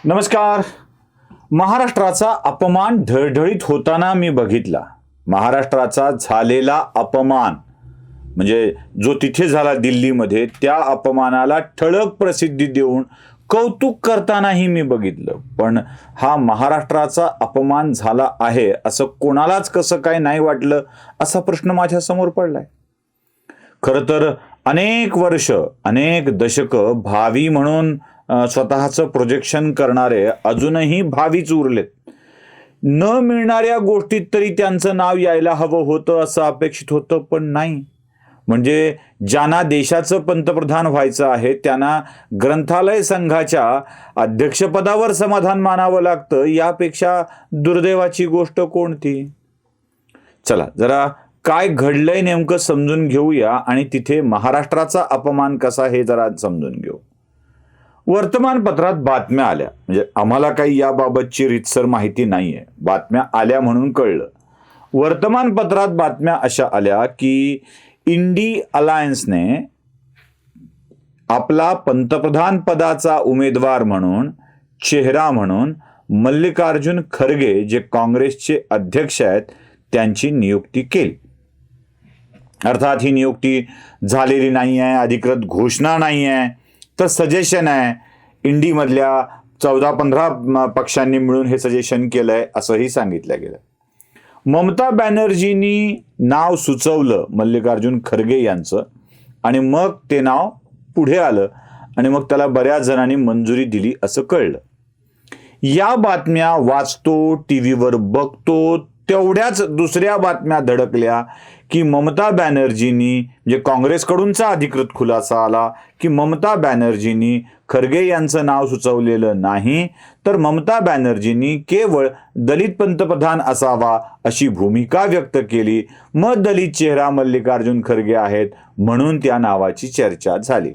नमस्कार. महाराष्ट्राचा अपमान ढळढळीत होताना मी बघितला. महाराष्ट्राचा झालेला अपमान म्हणजे जो तिथे झाला दिल्लीमध्ये, त्या अपमानाला ठळक प्रसिद्धी देऊन कौतुक करतानाही मी बघितलं. पण हा महाराष्ट्राचा अपमान झाला आहे असं कोणालाच कसं काय नाही वाटलं असा प्रश्न माझ्या समोर पडलाय. खरं तर अनेक वर्ष, अनेक दशकं भावी म्हणून स्वतःचं प्रोजेक्शन करणारे अजूनही भावीच उरलेत. न मिळणाऱ्या गोष्टीत तरी त्यांचं नाव यायला हवं होतं असं अपेक्षित होतं, पण नाही. म्हणजे ज्यांना देशाचं पंतप्रधान व्हायचं आहे त्यांना ग्रंथालय संघाच्या अध्यक्षपदावर समाधान मानावं लागतं, यापेक्षा दुर्दैवाची गोष्ट कोणती? चला जरा काय घडलंय नेमकं समजून घेऊया आणि तिथे महाराष्ट्राचा अपमान कसा हे जरा समजून घेऊ. वर्तमानपत्रात बातम्या आल्या, म्हणजे आम्हाला काही याबाबतची रीतसर माहिती नाहीये, बातम्या आल्या म्हणून कळलं. वर्तमानपत्रात बातम्या अशा आल्या की इंडी अलायन्सने आपला पंतप्रधान पदाचा उमेदवार म्हणून, चेहरा म्हणून मल्लिकार्जुन खरगे जे काँग्रेसचे अध्यक्ष आहेत त्यांची नियुक्ती केली. अर्थात ही नियुक्ती झालेली नाही आहे, अधिकृत घोषणा नाही आहे, तर सजेशन आहे. इंडीमधल्या 14-15 पक्षांनी मिळून हे सजेशन केलंय असंही सांगितलं गेलं. ममता बॅनर्जींनी नाव सुचवलं मल्लिकार्जुन खरगे यांचं आणि मग ते नाव पुढे आलं आणि मग त्याला बऱ्याच जणांनी मंजुरी दिली असं कळलं. या बातम्या वाचतो, टीव्हीवर बघतो, तेवढ्याच दुसऱ्या बातम्या धडकल्या की ममता बॅनर्जींनी, म्हणजे काँग्रेसकडूनचा अधिकृत खुलासा आला की ममता बॅनर्जींनी खरगे यांचं नाव सुचवलेलं नाही, तर ममता बॅनर्जींनी केवळ दलित पंतप्रधान असावा अशी भूमिका व्यक्त केली. मग दलित चेहरा मल्लिकार्जुन खरगे आहेत म्हणून त्या नावाची चर्चा झाली.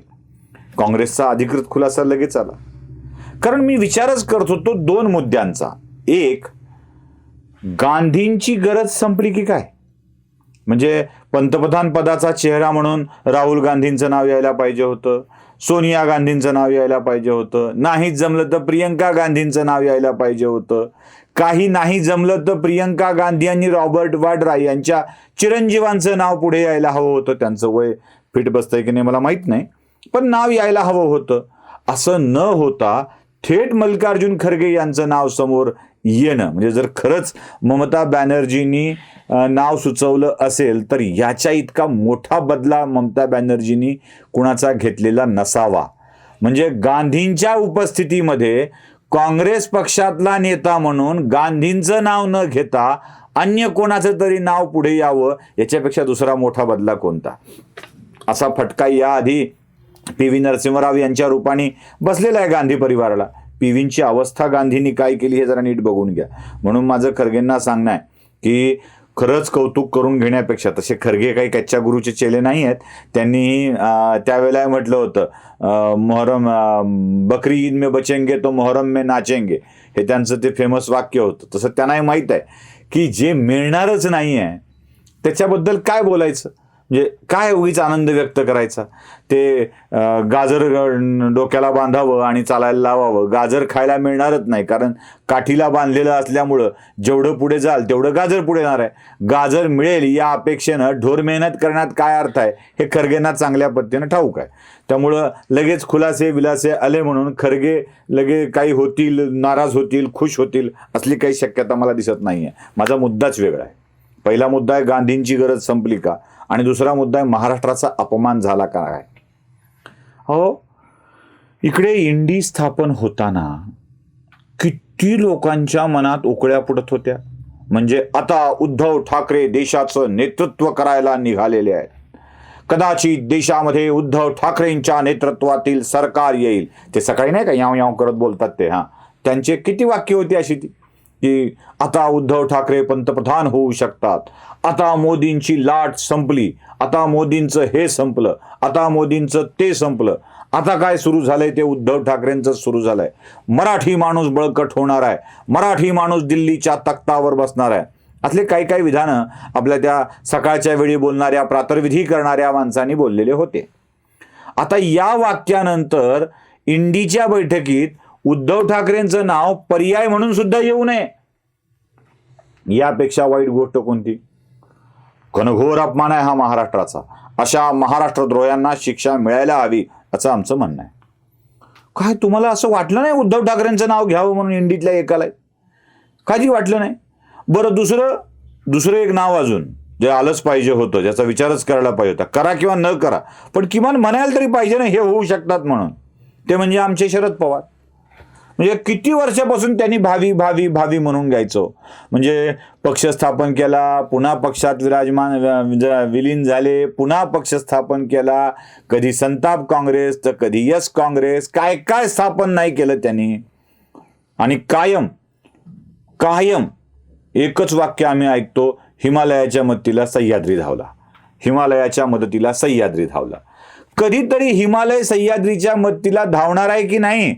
काँग्रेसचा अधिकृत खुलासा लगेच आला. कारण मी विचारच करत होतो दोन मुद्द्यांचा. एक, गांधींची गरज संपली की काय? म्हणजे पंतप्रधान पदाचा चेहरा म्हणून राहुल गांधींचं नाव यायला पाहिजे होतं, सोनिया गांधींचं नाव यायला पाहिजे होतं, नाही जमलं तर प्रियंका गांधींचं नाव यायला पाहिजे होतं, काही नाही जमलं तर प्रियंका गांधी आणि रॉबर्ट वाड्रा यांच्या चिरंजीवांचं नाव पुढे यायला हवं होतं. त्यांचं वय फिट बसतंय की नाही मला माहीत नाही, पण नाव यायला हवं होतं. असं न होता थेट मल्लिकार्जुन खरगे यांचं नाव समोर येणं, म्हणजे जर खरंच ममता बॅनर्जींनी नाव सुचवलं असेल तर याच्या इतका मोठा बदला ममता बॅनर्जींनी कुणाचा घेतलेला नसावा. म्हणजे गांधींच्या उपस्थितीमध्ये काँग्रेस पक्षातला नेता म्हणून गांधींचं नाव न घेता अन्य कोणाचं तरी नाव पुढे यावं, याच्यापेक्षा दुसरा मोठा बदला कोणता? असा फटका याआधी पी.व्ही. नरसिंहराव यांच्या रूपाने बसलेला आहे गांधी परिवाराला. पी.व्हींची अवस्था गांधींनी काय केली हे जरा नीट बघून घ्या. म्हणून माझं खरगेंना सांगणं आहे की खरंच कौतुक करून घेण्यापेक्षा, तसे खरगे काही कच्च्या गुरुचे चेले नाही आहेत, त्यांनी त्यावेळेला म्हटलं होतं मोहरम बकरी ईद में बचेंगे तो मोहरम में नाचेंगे, हे त्यांचं ते फेमस वाक्य होतं. तसं त्यांनाही माहीत आहे की जे मिळणारच नाही आहे त्याच्याबद्दल काय बोलायचं, म्हणजे काय उगीच आनंद व्यक्त करायचा. ते गाजर डोक्याला बांधावं आणि चालायला लावावं, गाजर खायला मिळणारच नाही, कारण काठीला बांधलेलं असल्यामुळं जेवढं पुढे जाल तेवढं गाजर पुढे येणार आहे. गाजर मिळेल या अपेक्षेनं ढोर मेहनत करण्यात काय अर्थ आहे हे खरगेंना चांगल्या पद्धतीनं ठाऊक आहे. त्यामुळं लगेच खुलासे विलासे आले म्हणून खरगे लगे काही होतील, नाराज होतील, खुश होतील असली काही शक्यता मला दिसत नाही आहे. माझा मुद्दाच वेगळा आहे. पहिला मुद्दा आहे गांधींची गरज संपली का, आणि दुसरा मुद्दा आहे महाराष्ट्राचा अपमान झाला का काय. हो, इकडे इंडी स्थापन होताना किती लोकांच्या मनात उकळ्या फुटत होत्या. म्हणजे आता उद्धव ठाकरे देशाचं नेतृत्व करायला निघालेले आहेत, कदाचित देशामध्ये उद्धव ठाकरेंच्या नेतृत्वातील सरकार येईल. ते सकाळी नाही का याव याव करत बोलतात ते, त्यांचे किती वाक्य होती अशी ती की आता उद्धव ठाकरे पंतप्रधान होऊ शकतात, आता मोदींची लाट संपली, आता मोदींचं हे संपलं, आता मोदींचं ते संपलं, आता काय सुरू झालंय ते उद्धव ठाकरेंचं सुरू झालंय. मराठी माणूस बळकट होणार आहे, मराठी माणूस दिल्लीच्या तख्तावर बसणार आहे, असले काही काही विधानं आपल्या त्या सकाळच्या वेळी बोलणाऱ्या प्रातर्विधी करणाऱ्या माणसांनी बोललेले होते. आता या वाक्यानंतर इंडीच्या बैठकीत उद्धव ठाकरेंचं नाव पर्याय म्हणून सुद्धा येऊ नये. यापेक्षा वाईट गोष्ट कोणती? घनघोर अपमान आहे हा महाराष्ट्राचा. अशा महाराष्ट्रद्रोह्यांना शिक्षा मिळायला हवी असं आमचं म्हणणं आहे. काय तुम्हाला असं वाटलं नाही उद्धव ठाकरेंचं नाव घ्यावं म्हणून इंडीतल्या एकाला? काहीच वाटलं नाही? बरं, दुसरं एक नाव अजून जे आलंच पाहिजे होतं, ज्याचा विचारच करायला पाहिजे होता. करा किंवा न करा, पण किमान म्हणायला तरी पाहिजे ना हे होऊ शकतात म्हणून. ते म्हणजे आमचे शरद पवार. म्हणजे किती वर्षापासून त्यांनी भावी भावी भावी म्हणून घ्यायचो. म्हणजे पक्ष स्थापन केला, पुन्हा पक्षात विलीन झाले, पुन्हा पक्ष स्थापन केला, कधी संताप काँग्रेस तर कधी यस काँग्रेस, काय काय स्थापन नाही केलं त्यांनी. आणि कायम एकच वाक्य आम्ही ऐकतो, हिमालयाच्या मदतीला सह्याद्री धावला, हिमालयाच्या मदतीला सह्याद्री धावला. कधीतरी हिमालय सह्याद्रीच्या मदतीला धावणार आहे की नाही?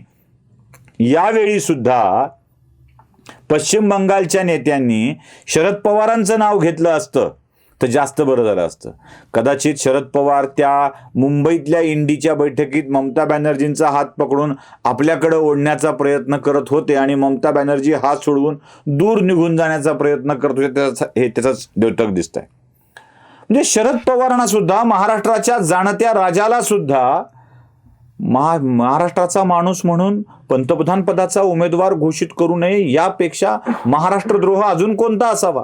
यावेळी सुद्धा पश्चिम बंगालच्या नेत्यांनी शरद पवारांचं नाव घेतलं असतं तर जास्त बरं झालं असतं. कदाचित शरद पवार त्या मुंबईतल्या इंडीच्या बैठकीत ममता बॅनर्जींचा हात पकडून आपल्याकडे ओढण्याचा प्रयत्न करत होते आणि ममता बॅनर्जी हात सोडवून दूर निघून जाण्याचा प्रयत्न करत होते. हे त्याचंच द्योतक दिसत आहे. म्हणजे शरद पवारांना सुद्धा, महाराष्ट्राच्या जाणत्या राजाला सुद्धा महाराष्ट्राचा माणूस म्हणून पंतप्रधान पदाचा उमेदवार घोषित करू नये यापेक्षा महाराष्ट्रद्रोह अजून कोणता असावा?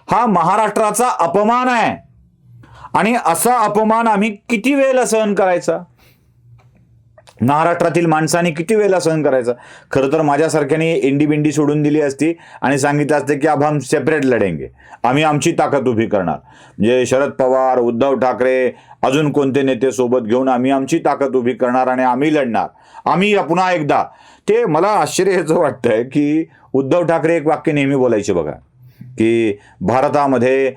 हा महाराष्ट्राचा अपमान आहे. आणि असा अपमान आम्ही किती वेळेला सहन करायचा? महाराष्ट्रातील माणसांनी किती वेळेला सहन करायचा? खरं तर माझ्यासारख्याने इंडी सोडून दिली असती आणि सांगितलं असतं की अब हम सेपरेट लढेंगे, आम्ही आमची ताकद उभी करणार. म्हणजे शरद पवार, उद्धव ठाकरे, अजून कोणते नेते सोबत घेऊन आम्ही आमची ताकद उभी करणार आणि आम्ही लढणार, आम्ही पुन्हा एकदा. ते मला आश्चर्याचं वाटतंय की उद्धव ठाकरे एक वाक्य नेहमी बोलायचे बघा, की भारतामध्ये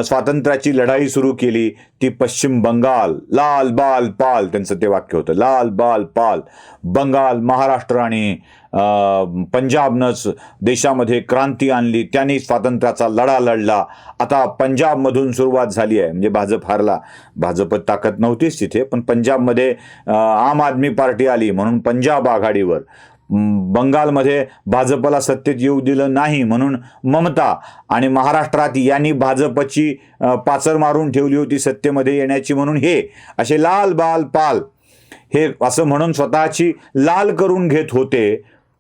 स्वातंत्र्याची लढाई सुरू केली ती पश्चिम बंगाल, लाल बाल पाल, त्यांचं ते वाक्य होतं, लाल बाल पाल. बंगाल, महाराष्ट्र आणि पंजाबनंच देशामध्ये क्रांती आणली, त्यांनी स्वातंत्र्याचा लढा लढला. आता पंजाबमधून सुरुवात झाली आहे. म्हणजे भाजप हारला, भाजप ताकद नव्हतीच तिथे, पण पंजाबमध्ये आम आदमी पार्टी आली म्हणून पंजाब आघाडीवर. बंगालमध्ये भाजपला सत्तेत येऊ दिलं नाही म्हणून ममता, आणि महाराष्ट्रात यांनी भाजपची पाचर मारून ठेवली होती सत्तेमध्ये येण्याची म्हणून हे असे लाल बाल पाल, हे असं म्हणून स्वतःची लाल करून घेत होते.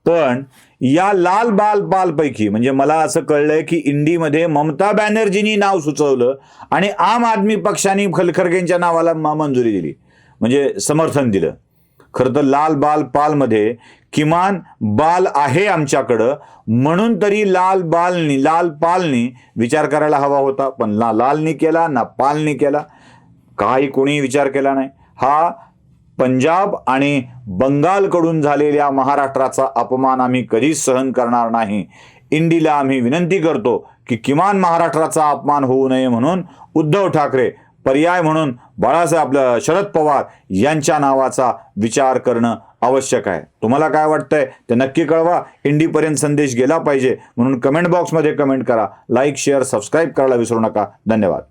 पण या लाल बाल पाल पैकी म्हणजे मला असं कळलंय की इंडीमध्ये ममता बॅनर्जींनी नाव सुचवलं आणि आम आदमी पक्षाने खरगेंच्या नावाला मंजुरी दिली, म्हणजे समर्थन दिलं. खरं तर लाल बाल पालमध्ये किमान बाल आहे आमच्याकडं म्हणून तरी लाल पालनी विचार करायला हवा होता. पण ना लालनी केला ना पालनी केला, काही कोणी विचार केला नाही. हा पंजाब आणि बंगालकडून झालेल्या महाराष्ट्राचा अपमान आम्ही कधीच सहन करणार नाही. इंडीला आम्ही विनंती करतो की किमान महाराष्ट्राचा अपमान होऊ नये म्हणून उद्धव ठाकरे पर्याय म्हणून आपलं शरद पवार यांच्या नावाचा विचार करणं आवश्यक आहे. तुम्हाला काय वाटतंय ते नक्की कळवा. इंडीपर्यंत संदेश गेला पाहिजे म्हणून कमेंट बॉक्समध्ये कमेंट करा. लाईक, शेअर, सबस्क्राईब करायला विसरू नका. धन्यवाद.